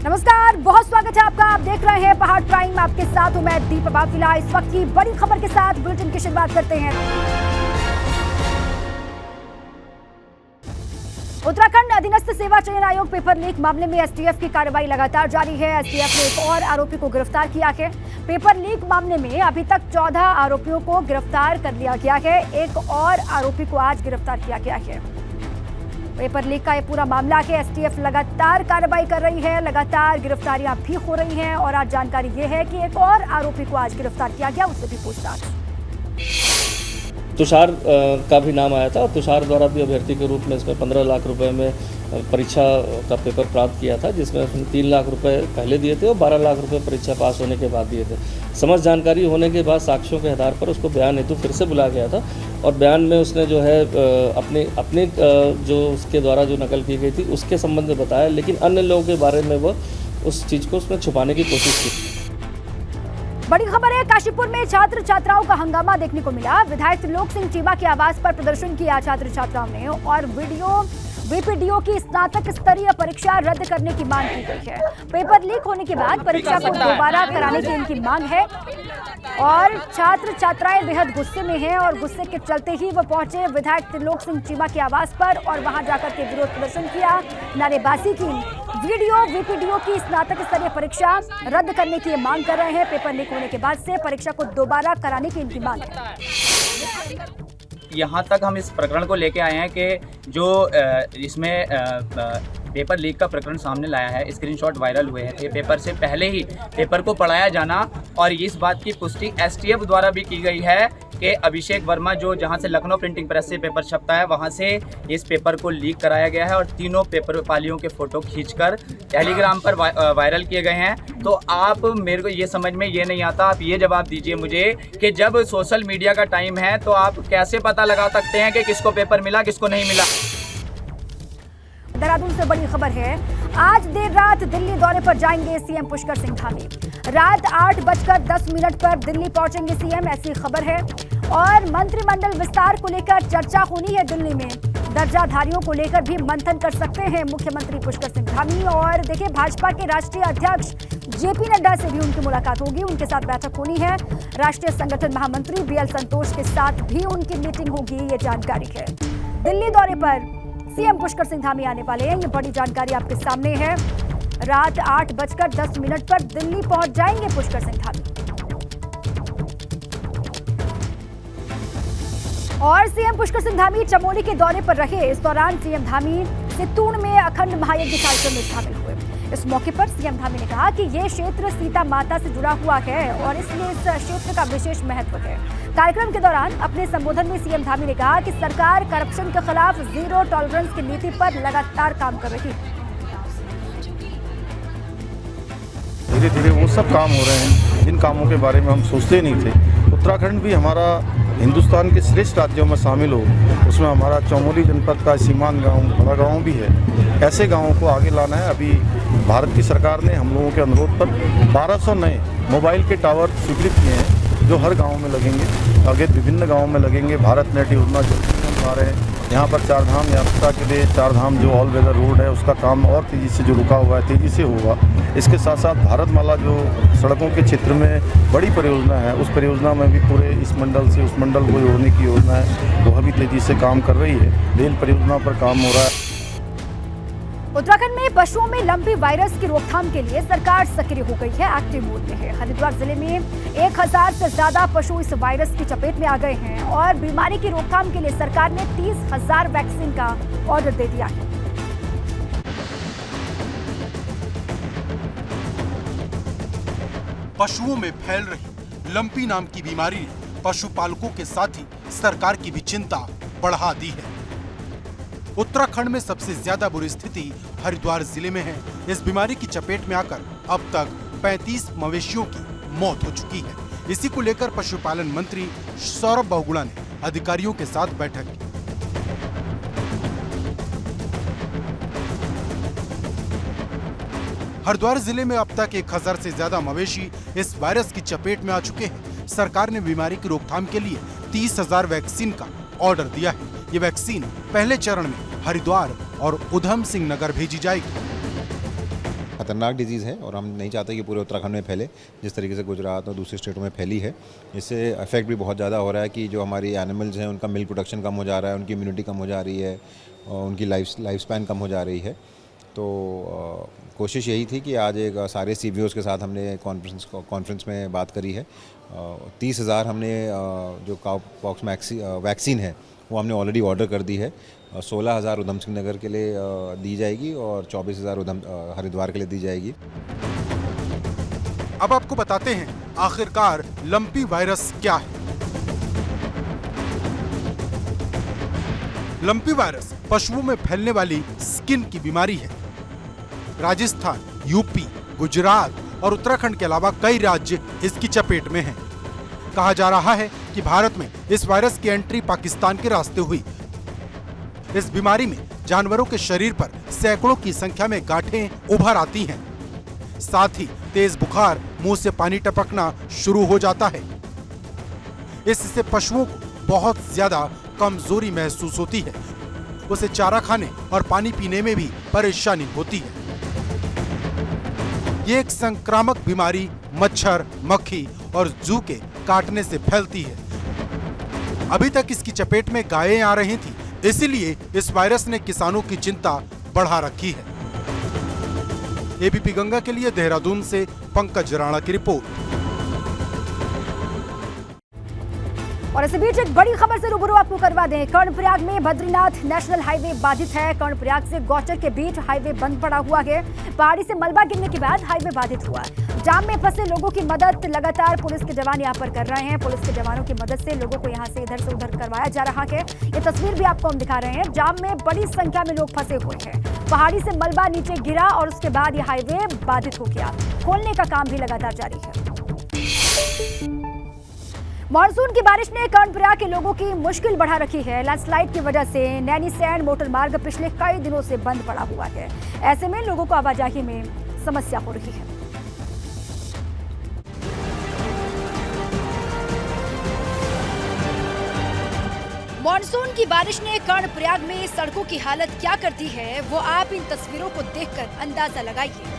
नमस्कार, बहुत स्वागत है आपका। आप देख रहे हैं पहाड़ प्राइम। आपके साथ हूं मैं दीपा फिलहाल इस वक्त की बड़ी खबर के साथ बुलेटिन की शुरुआत करते हैं। उत्तराखंड अधीनस्थ सेवा चयन आयोग पेपर लीक मामले में एसटीएफ की कार्रवाई लगातार जारी है। एसटीएफ ने एक और आरोपी को गिरफ्तार किया है। पेपर लीक मामले में अभी तक 14 आरोपियों को गिरफ्तार कर लिया गया है। एक और आरोपी को आज गिरफ्तार किया गया है। पेपर लीक का ये पूरा मामला है। एसटीएफ लगातार कार्रवाई कर रही है, लगातार गिरफ्तारियां भी हो रही हैं और आज जानकारी ये है कि एक और आरोपी को आज गिरफ्तार किया गया, उससे भी पूछताछ। तुषार का भी नाम आया था और तुषार द्वारा भी अभ्यर्थी के रूप में इसमें 15 लाख रुपए में परीक्षा का पेपर प्राप्त किया था, जिसमें उसने 3 लाख रुपए पहले दिए थे और 12 लाख रुपए परीक्षा पास होने के बाद दिए थे। समस्त जानकारी होने के बाद साक्ष्यों के आधार पर उसको बयान हेतु फिर से बुलाया गया था और बयान में उसने जो है अपने जो उसके द्वारा जो नकल की गई थी उसके संबंध में बताया, लेकिन अन्य लोगों के बारे में वह उस चीज़ को उसने छुपाने की कोशिश की। बड़ी खबर है, काशीपुर में छात्र छात्राओं का हंगामा देखने को मिला। विधायक त्रिलोक सिंह चीमा के आवास पर प्रदर्शन किया छात्र छात्राओं ने और वीपीडीओ की स्नातक स्तरीय परीक्षा रद्द करने की मांग की गई है। पेपर लीक होने के बाद परीक्षा को दोबारा कराने की इनकी मांग है और छात्र छात्राएं बेहद गुस्से में हैं और गुस्से के चलते ही वो पहुंचे विधायक त्रिलोक सिंह चीमा के आवास पर और वहां जाकर के विरोध प्रदर्शन किया, नारेबाजी की। वीपीडीओ की स्नातक स्तरीय परीक्षा रद्द करने की मांग कर रहे हैं। पेपर लीक होने के बाद से परीक्षा को दोबारा कराने की इनकी मांग है। यहाँ तक हम इस प्रकरण को लेके आए हैं कि जो इसमें पेपर लीक का प्रकरण सामने लाया है, स्क्रीनशॉट वायरल हुए थे। पेपर से पहले ही पेपर को पढ़ाया जाना और इस बात की पुष्टि एसटीएफ द्वारा भी की गई है कि अभिषेक वर्मा जो जहां से लखनऊ प्रिंटिंग प्रेस से पेपर छपता है वहां से इस पेपर को लीक कराया गया है और तीनों पेपर पालियों के फोटो खींचकर टेलीग्राम पर वायरल किए गए हैं। तो आप मेरे को ये समझ में ये नहीं आता, आप ये जवाब दीजिए मुझे कि जब सोशल मीडिया का टाइम है तो आप कैसे पता लगा सकते हैं कि किसको पेपर मिला किसको नहीं मिला। देहरादून से बड़ी खबर है, आज देर रात दिल्ली दौरे पर जाएंगे सीएम पुष्कर सिंह धामी। रात 8:10 पर दिल्ली पहुंचेंगे सीएम, ऐसी खबर है। और मंत्रिमंडल विस्तार को लेकर चर्चा होनी है दिल्ली में। दर्जाधारियों को लेकर भी मंथन कर सकते हैं मुख्यमंत्री पुष्कर सिंह धामी। और देखिए, भाजपा के राष्ट्रीय अध्यक्ष जेपी नड्डा से भी उनकी मुलाकात होगी, उनके साथ बैठक होनी है। राष्ट्रीय संगठन महामंत्री बीएल संतोष के साथ भी उनकी मीटिंग होगी, ये जानकारी है। दिल्ली दौरे पर सीएम पुष्कर सिंह धामी आने वाले हैं, ये बड़ी जानकारी आपके सामने है। रात 8:10 पर दिल्ली पहुंच जाएंगे पुष्कर सिंह धामी। और सीएम पुष्कर सिंह धामी चमोली के दौरे पर रहे। इस दौरान सीएम धामी सित्तूण में अखंड महायज्ञ कार्यक्रम में शामिल हुए। इस मौके पर सीएम धामी ने कहा कि ये क्षेत्र सीता माता से जुड़ा हुआ है और इसलिए इस क्षेत्र का विशेष महत्व है। कार्यक्रम के दौरान अपने संबोधन में सीएम धामी ने कहा कि सरकार करप्शन के खिलाफ जीरो टॉलरेंस की नीति पर लगातार काम कर रही है। धीरे धीरे वो सब काम हो रहे हैं जिन कामों के बारे में हम सोचते नहीं थे। उत्तराखंड भी हमारा हिंदुस्तान के श्रेष्ठ राज्यों में शामिल हो, उसमें हमारा चमोली जनपद का सीमांत गांव, बड़ा गांव भी है। ऐसे गांवों को आगे लाना है। अभी भारत की सरकार ने हम लोगों के अनुरोध पर 1200 नए मोबाइल के टावर स्वीकृत किए हैं जो हर गांव में लगेंगे। आगे विभिन्न गांवों में लगेंगे। भारत नेट योजना जो आ रहे हैं, यहाँ पर चार धाम यात्रा के लिए चार धाम जो ऑल वेदर रोड है उसका काम और तेज़ी से जो रुका हुआ है तेज़ी से होगा। इसके साथ साथ भारतमाला जो सड़कों के क्षेत्र में बड़ी परियोजना है, उस परियोजना में भी पूरे इस मंडल से उस मंडल को जोड़ने की योजना है, वह भी तेज़ी से काम कर रही है। रेल परियोजना पर काम हो रहा है। उत्तराखंड में पशुओं में लंपी वायरस की रोकथाम के लिए सरकार सक्रिय हो गई है, एक्टिव मोड में है। हरिद्वार जिले में 1000 से ज्यादा पशु इस वायरस की चपेट में आ गए हैं और बीमारी की रोकथाम के लिए सरकार ने 30,000 वैक्सीन का ऑर्डर दे दिया है। पशुओं में फैल रही लंपी नाम की बीमारी ने पशुपालकों के साथ ही सरकार की भी चिंता बढ़ा दी है। उत्तराखंड में सबसे ज्यादा बुरी स्थिति हरिद्वार जिले में है। इस बीमारी की चपेट में आकर अब तक 35 मवेशियों की मौत हो चुकी है। इसी को लेकर पशुपालन मंत्री सौरभ बहुगुणा ने अधिकारियों के साथ बैठक की। हरिद्वार जिले में अब तक 1000 से ज्यादा मवेशी इस वायरस की चपेट में आ चुके हैं। सरकार ने बीमारी की रोकथाम के लिए 30,000 वैक्सीन का ऑर्डर दिया है। ये वैक्सीन पहले चरण में हरिद्वार और उधम सिंह नगर भेजी जाएगी। ख़तरनाक डिजीज़ है और हम नहीं चाहते कि पूरे उत्तराखंड में फैले, जिस तरीके से गुजरात और दूसरे स्टेटों में फैली है। इससे इफेक्ट भी बहुत ज़्यादा हो रहा है कि जो हमारी एनिमल्स हैं उनका मिल्क प्रोडक्शन कम हो जा रहा है, उनकी इम्यूनिटी कम हो जा रही है और उनकी लाइफ स्पैन कम हो जा रही है। तो कोशिश यही थी कि आज एक सारे CBOs के साथ हमने कॉन्फ्रेंस में बात करी है। 30,000 हमने जो काउपॉक्स वैक्सीन है वो हमने ऑलरेडी ऑर्डर कर दी है। 16,000 उधम सिंह नगर के लिए दी जाएगी और 24,000 हरिद्वार के लिए दी जाएगी। अब आपको बताते हैं आखिरकार लंपी वायरस क्या है। लंपी वायरस पशुओं में फैलने वाली स्किन की बीमारी है। राजस्थान, यूपी, गुजरात और उत्तराखंड के अलावा कई राज्य इसकी चपेट में हैं। कहा जा रहा है कि भारत में इस वायरस की एंट्री पाकिस्तान के रास्ते हुई। इस बीमारी में जानवरों के शरीर पर सैकड़ों की संख्या में गांठें उभर आती हैं। साथ ही तेज बुखार, मुंह से पानी टपकना शुरू हो जाता है। इससे पशुओं को बहुत ज्यादा कमजोरी महसूस होती है। उसे चारा खाने और पानी पीने में भी परेशानी होती है। ये एक संक्रामक बीमारी मच्छर, मक्खी और जू के काटने से फैलती है। अभी तक इसकी चपेट में गायें आ रही थी, इसीलिए इस वायरस ने किसानों की चिंता बढ़ा रखी है। ABP गंगा के लिए देहरादून से पंकज राणा की रिपोर्ट। और इसी बीच एक बड़ी खबर से रूबरू आपको करवा दें। कर्णप्रयाग में बद्रीनाथ नेशनल हाईवे बाधित है। कर्णप्रयाग से गौचर के बीच हाईवे बंद पड़ा हुआ है। पहाड़ी से मलबा गिरने के बाद हाईवे बाधित हुआ। जाम में फंसे लोगों की मदद लगातार पुलिस के जवान यहां पर कर रहे हैं। पुलिस के जवानों की मदद से लोगों को यहां से इधर से उधर करवाया जा रहा है। ये तस्वीर भी आपको हम दिखा रहे हैं। जाम में बड़ी संख्या में लोग फंसे हुए हैं। पहाड़ी से मलबा नीचे गिरा और उसके बाद ये हाईवे बाधित हो गया। खोलने का काम भी लगातार जारी है। मॉनसून की बारिश ने कर्णप्रयाग के लोगों की मुश्किल बढ़ा रखी है। लैंडस्लाइड की वजह से नैनीसैंण मोटर मार्ग पिछले कई दिनों से बंद पड़ा हुआ है। ऐसे में लोगों को आवाजाही में समस्या हो रही है। मॉनसून की बारिश ने कर्णप्रयाग में सड़कों की हालत क्या करती है, वो आप इन तस्वीरों को देखकर अंदाजा लगाइए।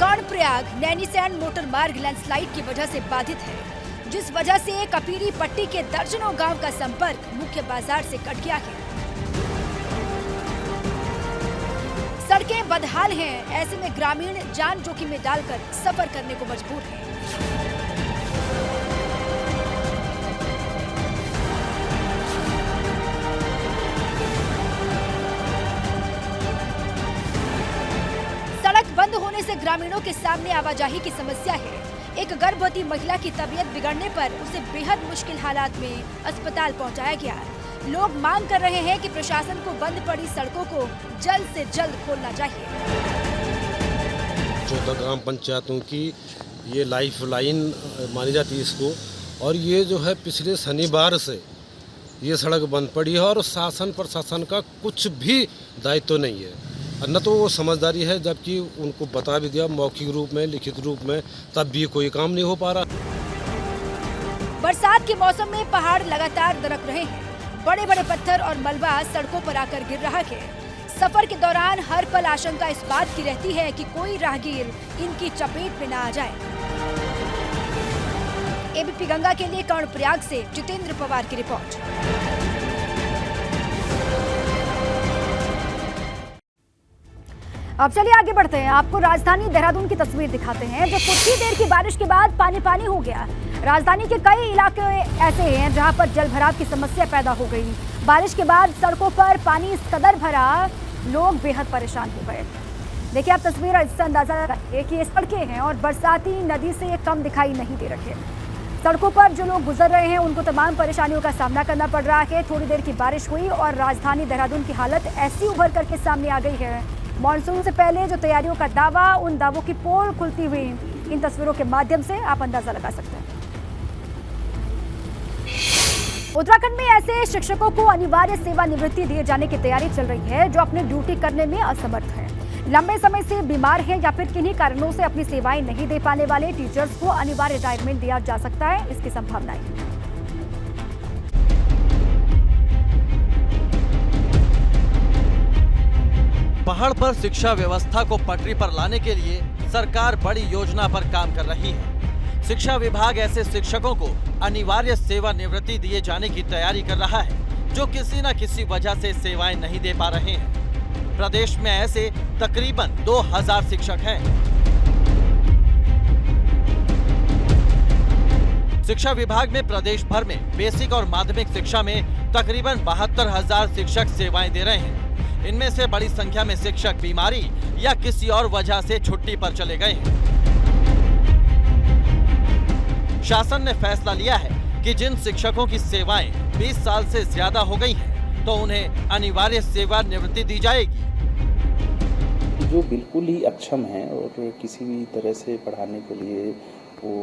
कर्णप्रयाग नैनीसैंण मोटर मार्ग लैंडस्लाइड की वजह से बाधित है, जिस वजह से कपीरी पट्टी के दर्जनों गांव का संपर्क मुख्य बाजार से कट गया है। सड़कें बदहाल हैं। ऐसे में ग्रामीण जान जोखिम में डालकर सफर करने को मजबूर हैं। बंद होने से ग्रामीणों के सामने आवाजाही की समस्या है। एक गर्भवती महिला की तबीयत बिगड़ने पर उसे बेहद मुश्किल हालात में अस्पताल पहुंचाया गया। लोग मांग कर रहे हैं कि प्रशासन को बंद पड़ी सड़कों को जल्द से जल्द खोलना चाहिए। 14 ग्राम पंचायतों की ये लाइफ लाइन मानी जाती है इसको, और ये जो है पिछले शनिवार से ये सड़क बंद पड़ी है और शासन प्रशासन का कुछ भी दायित्व नहीं है, न तो वो समझदारी है, जबकि उनको बता भी दिया मौखिक रूप में, लिखित रूप में, तब भी कोई काम नहीं हो पा रहा। बरसात के मौसम में पहाड़ लगातार दरक रहे हैं। बड़े बड़े पत्थर और मलबा सड़कों पर आकर गिर रहा है। सफर के दौरान हर पल आशंका इस बात की रहती है कि कोई राहगीर इनकी चपेट में न आ जाए। ABP गंगा के लिए कर्णप्रयाग से जितेंद्र पवार की रिपोर्ट। अब चलिए आगे बढ़ते हैं। आपको राजधानी देहरादून की तस्वीर दिखाते हैं, जो कुछ ही देर की बारिश के बाद पानी पानी हो गया। राजधानी के कई इलाके ऐसे हैं जहां पर जल भराव की समस्या पैदा हो गई। बारिश के बाद सड़कों पर पानी इस कदर भरा, लोग बेहद परेशान हो गए। देखिए आप तस्वीर, इससे अंदाजा लगाइए कि ये सड़कें हैं और बरसाती नदी से ये कम दिखाई नहीं दे रहे। सड़कों पर जो लोग गुजर रहे हैं उनको तमाम परेशानियों का सामना करना पड़ रहा है। थोड़ी देर की बारिश हुई और राजधानी देहरादून की हालत ऐसी उभर करके सामने आ गई है। मॉनसून से पहले जो तैयारियों का दावा, उन दावों की पोल खुलती हुई इन तस्वीरों के माध्यम से आप अंदाजा लगा सकते हैं। उत्तराखंड में ऐसे शिक्षकों को अनिवार्य सेवानिवृत्ति दिए जाने की तैयारी चल रही है जो अपनी ड्यूटी करने में असमर्थ हैं, लंबे समय से बीमार हैं या फिर किन्हीं कारणों से अपनी सेवाएं नहीं दे पाने वाले टीचर्स को अनिवार्य रिटायरमेंट दिया जा सकता है। इसकी संभावना है। पहाड़ पर शिक्षा व्यवस्था को पटरी पर लाने के लिए सरकार बड़ी योजना पर काम कर रही है। शिक्षा विभाग ऐसे शिक्षकों को अनिवार्य सेवानिवृत्ति दिए जाने की तैयारी कर रहा है जो किसी न किसी वजह से सेवाएं नहीं दे पा रहे हैं। प्रदेश में ऐसे तकरीबन 2000 शिक्षक हैं। शिक्षा विभाग में प्रदेश भर में बेसिक और माध्यमिक शिक्षा में तकरीबन 72,000 शिक्षक सेवाएं दे रहे हैं। इनमें से बड़ी संख्या में शिक्षक बीमारी या किसी और वजह से छुट्टी पर चले गए हैं। शासन ने फैसला लिया है कि जिन शिक्षकों की सेवाएं 20 साल से ज्यादा हो गई हैं, तो उन्हें अनिवार्य सेवानिवृत्ति दी जाएगी। जो बिल्कुल ही अक्षम हैं और किसी भी तरह से पढ़ाने के लिए वो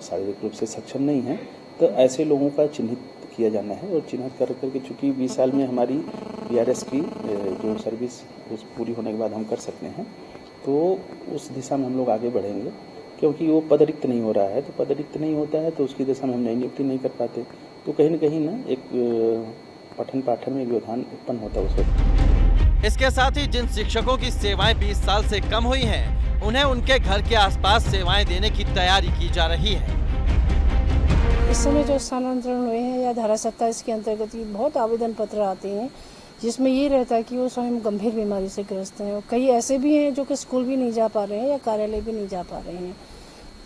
शारीरिक रूप से सक्षम नहीं है, तो ऐसे लोगों का चिन्हित किया जाना है। और चिन्हित करके चूँकि 20 साल में हमारी PRS की जो सर्विस उस पूरी होने के बाद हम कर सकते हैं, तो उस दिशा में हम लोग आगे बढ़ेंगे। क्योंकि वो पदरिक्त नहीं हो रहा है, तो पदरिक्त नहीं होता है तो उसकी दिशा में हम नई नियुक्ति नहीं कर पाते, तो कहीं न कहीं ना एक पठन पाठन में व्यवधान उत्पन्न होता है उस वक्त। इसके साथ ही जिन शिक्षकों की सेवाएं 20 साल से कम हुई हैं, उन्हें उनके घर के आसपास सेवाएं देने की तैयारी की जा रही है। इस समय जो स्थानांतरण हुए हैं या धारा 27 के अंतर्गत बहुत आवेदन पत्र आते हैं जिसमें ये रहता है कि वो स्वयं गंभीर बीमारी से ग्रस्त हैं, और कई ऐसे भी हैं जो कि स्कूल भी नहीं जा पा रहे हैं या कार्यालय भी नहीं जा पा रहे हैं।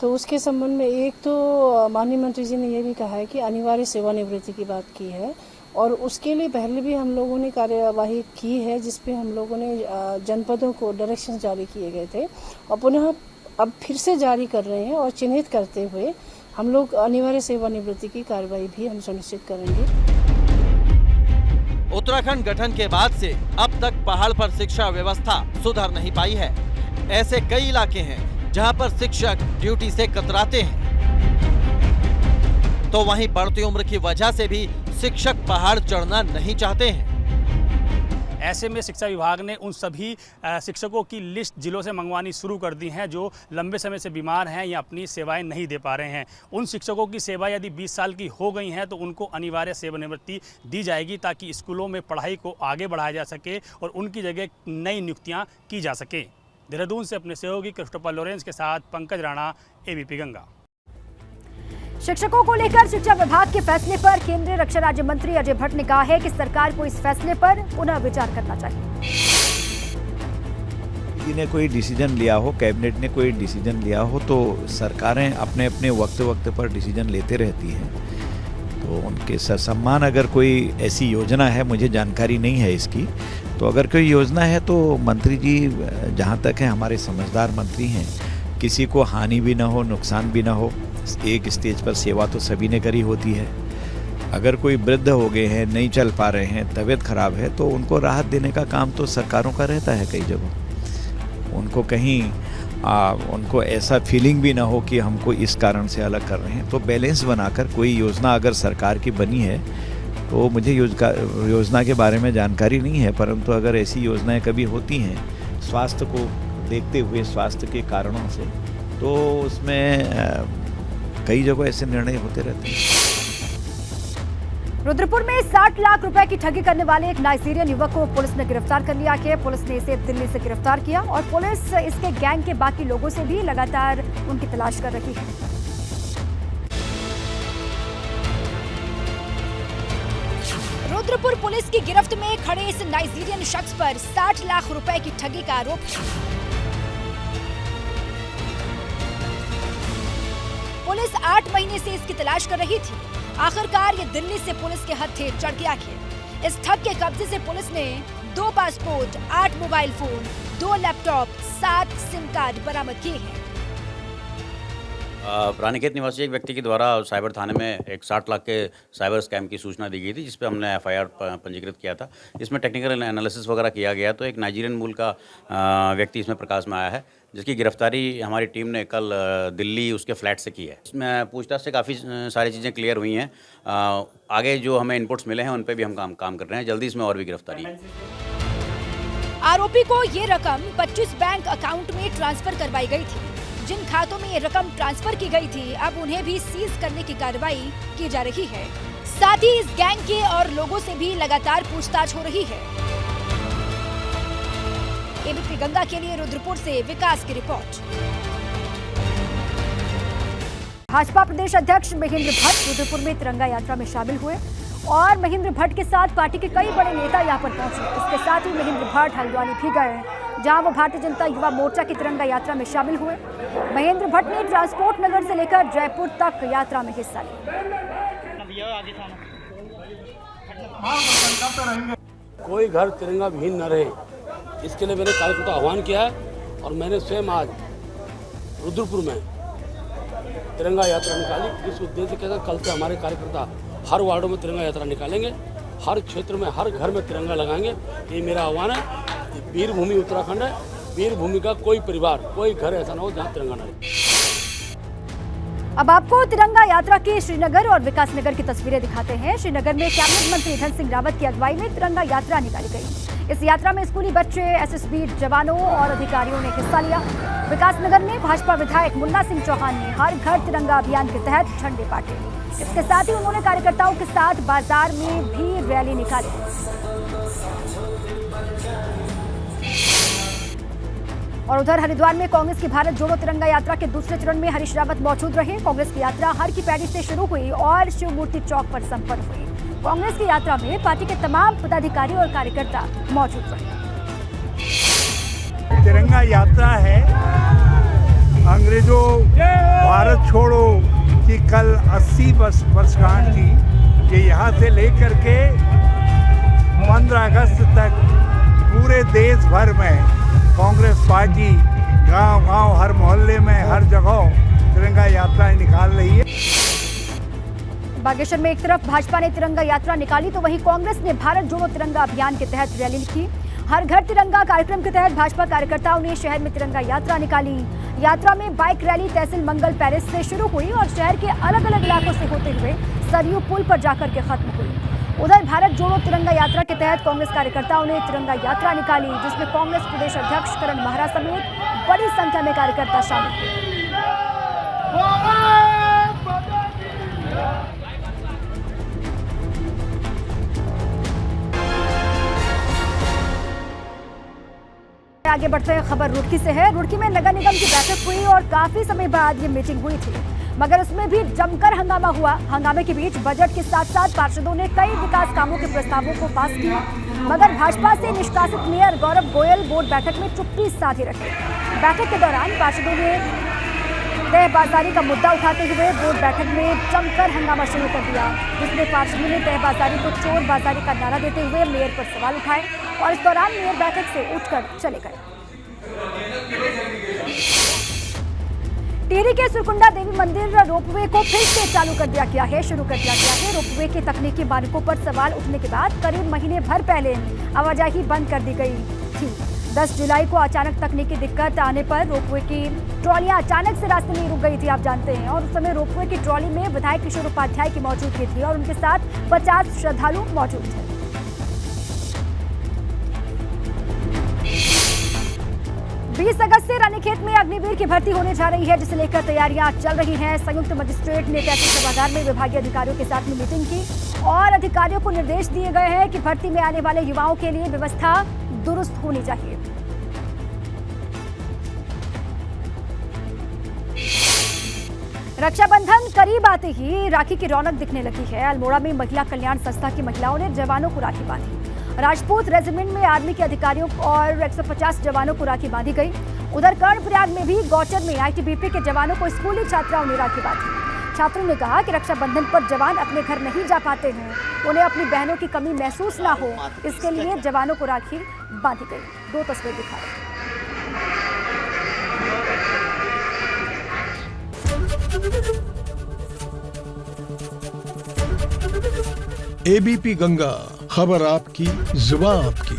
तो उसके संबंध में एक तो माननीय मंत्री जी ने ये भी कहा है कि अनिवार्य सेवानिवृत्ति की बात की है, और उसके लिए पहले भी हम लोगों ने कार्यवाही की है जिसपे हम लोगों ने जनपदों को डायरेक्शन जारी किए गए थे, और पुनः अब फिर से जारी कर रहे हैं। और चिन्हित करते हुए हम लोग अनिवार्य सेवानिवृत्ति की कार्रवाई भी हम सुनिश्चित करेंगे। उत्तराखंड गठन के बाद से अब तक पहाड़ पर शिक्षा व्यवस्था सुधर नहीं पाई है। ऐसे कई इलाके हैं जहां पर शिक्षक ड्यूटी से कतराते हैं, तो वहीं बढ़ती उम्र की वजह से भी शिक्षक पहाड़ चढ़ना नहीं चाहते हैं। ऐसे में शिक्षा विभाग ने उन सभी शिक्षकों की लिस्ट जिलों से मंगवानी शुरू कर दी हैं जो लंबे समय से बीमार हैं या अपनी सेवाएं नहीं दे पा रहे हैं। उन शिक्षकों की सेवा यदि 20 साल की हो गई हैं तो उनको अनिवार्य सेवानिवृत्ति दी जाएगी ताकि स्कूलों में पढ़ाई को आगे बढ़ाया जा सके और उनकी जगह नई नियुक्तियां की जा सके। देहरादून से अपने सहयोगी क्रिस्टोफर लॉरेंस के साथ पंकज राणा, ABP गंगा। शिक्षकों को लेकर शिक्षा विभाग के फैसले पर केंद्रीय रक्षा राज्य मंत्री अजय भट्ट ने कहा है कि सरकार को इस फैसले पर पुनः विचार करना चाहिए। किसी ने कोई डिसीजन लिया हो, कैबिनेट ने कोई डिसीजन लिया हो, तो सरकारें अपने अपने वक्त पर डिसीजन लेते रहती हैं। तो उनके सम्मान अगर कोई ऐसी योजना है, मुझे जानकारी नहीं है इसकी, तो अगर कोई योजना है तो मंत्री जी जहाँ तक है हमारे समझदार मंत्री हैं, किसी को हानि भी ना हो, नुकसान भी ना हो। एक स्टेज पर सेवा तो सभी ने करी होती है। अगर कोई वृद्ध हो गए हैं, नहीं चल पा रहे हैं, तबीयत खराब है, तो उनको राहत देने का काम तो सरकारों का रहता है कई जगह। उनको कहीं उनको ऐसा फीलिंग भी ना हो कि हमको इस कारण से अलग कर रहे हैं। तो बैलेंस बनाकर कोई योजना अगर सरकार की बनी है, तो मुझे योजना के बारे में जानकारी नहीं है, परंतु अगर ऐसी योजनाएं कभी होती हैं स्वास्थ्य को देखते हुए, स्वास्थ्य के कारणों से, तो उसमें कई जगह ऐसे निर्णय होते रहते हैं। रुद्रपुर में 60 लाख रुपए की ठगी करने वाले एक नाइजीरियन युवक को पुलिस ने गिरफ्तार कर लिया है। पुलिस ने इसे दिल्ली से गिरफ्तार किया और पुलिस इसके गैंग के बाकी लोगों से भी लगातार उनकी तलाश कर रही है। रुद्रपुर पुलिस की गिरफ्त में खड़े इस नाइजीरियन शख्स पर 60 लाख रुपए की ठगी का आरोप है। पुलिस 8 महीने से इसकी तलाश कर रही थी। आखिरकार ये दिल्ली से पुलिस के हत्थे चढ़ गया है। इस ठग के कब्जे से पुलिस ने 2 passport, 8 mobile phone, 2 laptop, 7 SIM card बरामद किए हैं। रानीखेत निवासी एक व्यक्ति के द्वारा साइबर थाने में एक 60 लाख के साइबर स्कैम की सूचना दी गई थी, जिस पे हमने FIR पंजीकृत किया था। इसमें टेक्निकल एनालिसिस वगैरह किया गया, तो एक नाइजीरियन मूल का व्यक्ति इसमें प्रकाश में आया है, जिसकी गिरफ्तारी हमारी टीम ने कल दिल्ली उसके फ्लैट से की है। इसमें पूछताछ से काफ़ी सारी चीज़ें क्लियर हुई हैं। आगे जो हमें इनपुट्स मिले हैं उन पे भी हम काम कर रहे हैं। जल्दी इसमें और भी गिरफ्तारी है। आरोपी को ये रकम 25 बैंक अकाउंट में ट्रांसफर करवाई गई थी। जिन खातों में ये रकम ट्रांसफर की गई थी, अब उन्हें भी सीज करने की कार्रवाई की जा रही है। साथ ही इस गैंग के और लोगों से भी लगातार पूछताछ हो रही है। एबीपी गंगा के लिए रुद्रपुर से विकास की रिपोर्ट। भाजपा प्रदेश अध्यक्ष महेंद्र भट्ट रुद्रपुर में तिरंगा यात्रा में शामिल हुए और महेंद्र भट्ट के साथ पार्टी के कई बड़े नेता यहां पर पहुंचे। इसके साथ ही महेंद्र भट्ट हल्द्वानी भी गए, जहां वो भारतीय जनता युवा मोर्चा की तिरंगा यात्रा में शामिल हुए। महेंद्र भट्ट ने ट्रांसपोर्ट नगर से लेकर जयपुर तक यात्रा में हिस्सा लिया। कोई घर तिरंगा विहीन न रहे, इसके लिए मैंने कार्यकर्ता आह्वान किया है और मैंने स्वयं आज रुद्रपुर में तिरंगा यात्रा निकाली। इस उद्देश्य के साथ कल से हमारे कार्यकर्ता हर वार्डों में तिरंगा यात्रा निकालेंगे, हर क्षेत्र में हर घर में तिरंगा लगाएंगे। ये मेरा आह्वान है। वीर भूमि उत्तराखंड है, वीर भूमि का कोई परिवार, कोई घर ऐसा ना हो जहाँ तिरंगा न रहे। अब आपको तिरंगा यात्रा की श्रीनगर और विकासनगर की तस्वीरें दिखाते हैं। श्रीनगर में कैबिनेट मंत्री धन सिंह रावत की अगुवाई में तिरंगा यात्रा निकाली गई। इस यात्रा में स्कूली बच्चे, एसएसबी जवानों और अधिकारियों ने हिस्सा लिया। विकासनगर में भाजपा विधायक मुन्ना सिंह चौहान ने हर घर तिरंगा अभियान के तहत झंडे बांटे। इसके साथ ही उन्होंने कार्यकर्ताओं के साथ बाजार में भी रैली निकाली। और उधर हरिद्वार में कांग्रेस की भारत जोड़ो तिरंगा यात्रा के दूसरे चरण में हरीश रावत मौजूद रहे। कांग्रेस की यात्रा हर की पैड़ी से शुरू हुई और शिव मूर्ति चौक पर संपन्न हुई। कांग्रेस की यात्रा में पार्टी के तमाम पदाधिकारी और कार्यकर्ता मौजूद रहे। तिरंगा यात्रा है अंग्रेजों भारत छोड़ो की कल 80 वर्षगांठ थी। ये यहाँ से लेकर के 15 अगस्त तक पूरे देश भर में कांग्रेस पार्टी गांव-गांव, हर मोहल्ले में, हर जगह तिरंगा यात्राएं निकाल रही है। बागेश्वर में एक तरफ भाजपा ने तिरंगा यात्रा निकाली तो वहीं कांग्रेस ने भारत जोड़ो तिरंगा अभियान के तहत रैली की। हर घर तिरंगा कार्यक्रम के तहत भाजपा कार्यकर्ताओं ने शहर में तिरंगा यात्रा निकाली। यात्रा में बाइक रैली तहसील मंगल पैलेस से शुरू हुई और शहर के अलग अलग इलाकों से होते हुए सरयू पुल पर जाकर के खत्म हुई। उधर भारत जोड़ो तिरंगा यात्रा के तहत कांग्रेस कार्यकर्ताओं ने तिरंगा यात्रा निकाली, जिसमें कांग्रेस प्रदेश अध्यक्ष करण महरा समेत बड़ी संख्या में कार्यकर्ता शामिल हुए। आगे बढ़ते हैं, खबर रुड़की से है। रुड़की में नगर निगम की बैठक हुई और काफी समय बाद ये मीटिंग हुई थी, मगर उसमें भी जमकर हंगामा हुआ। हंगामे के बीच बजट के साथ साथ पार्षदों ने कई विकास कामों के प्रस्तावों को पास किया, मगर भाजपा से निष्कासित मेयर गौरव गोयल बोर्ड बैठक में चुप्पी साधे रखे। बैठक के दौरान पार्षदों ने तहबाजारी का मुद्दा उठाते हुए बोर्ड बैठक में जमकर हंगामा शुरू कर दिया, जिसमें पार्षदों ने तहबाजारी को चोर बाजारी का नारा देते हुए मेयर पर सवाल उठाए और इस दौरान मेयर बैठक से उठकर चले गए। टिहरी के सुरकुंडा देवी मंदिर रोपवे को फिर से शुरू कर दिया गया है। रोपवे के तकनीकी मानकों पर सवाल उठने के बाद करीब महीने भर पहले आवाजाही बंद कर दी गई थी। 10 जुलाई को अचानक तकनीकी दिक्कत आने पर रोपवे की ट्रॉलियां अचानक से रास्ते में रुक गई थी, आप जानते हैं। और उस समय रोपवे की ट्रॉली में विधायक किशोर उपाध्याय की मौजूदगी थी और उनके साथ 50 श्रद्धालु मौजूद थे। 20 अगस्त से रानीखेत में अग्निवीर की भर्ती होने जा रही है, जिसे लेकर तैयारियां चल रही हैं। संयुक्त मजिस्ट्रेट ने तहसील सभागार में विभागीय अधिकारियों के साथ में मीटिंग की और अधिकारियों को निर्देश दिए गए हैं कि भर्ती में आने वाले युवाओं के लिए व्यवस्था दुरुस्त होनी चाहिए। रक्षाबंधन करीब आते ही राखी की रौनक दिखने लगी है। अल्मोड़ा में महिला कल्याण संस्था की महिलाओं ने जवानों को राखी बांधी। राजपूत रेजिमेंट में आर्मी के अधिकारियों और 150 जवानों को राखी बांधी गई। उधर कर्णप्रयाग में भी गौचर में आईटीबीपी के जवानों को स्कूली छात्राओं ने राखी बांधी। छात्रों ने कहा कि रक्षाबंधन पर जवान अपने घर नहीं जा पाते हैं, उन्हें अपनी बहनों की कमी महसूस ना हो, इसके लिए जवानों को राखी बांधी गई। 2 तस्वीर दिखा रहे हैं। एबीपी गंगा, खबर आपकी, जुबान आपकी।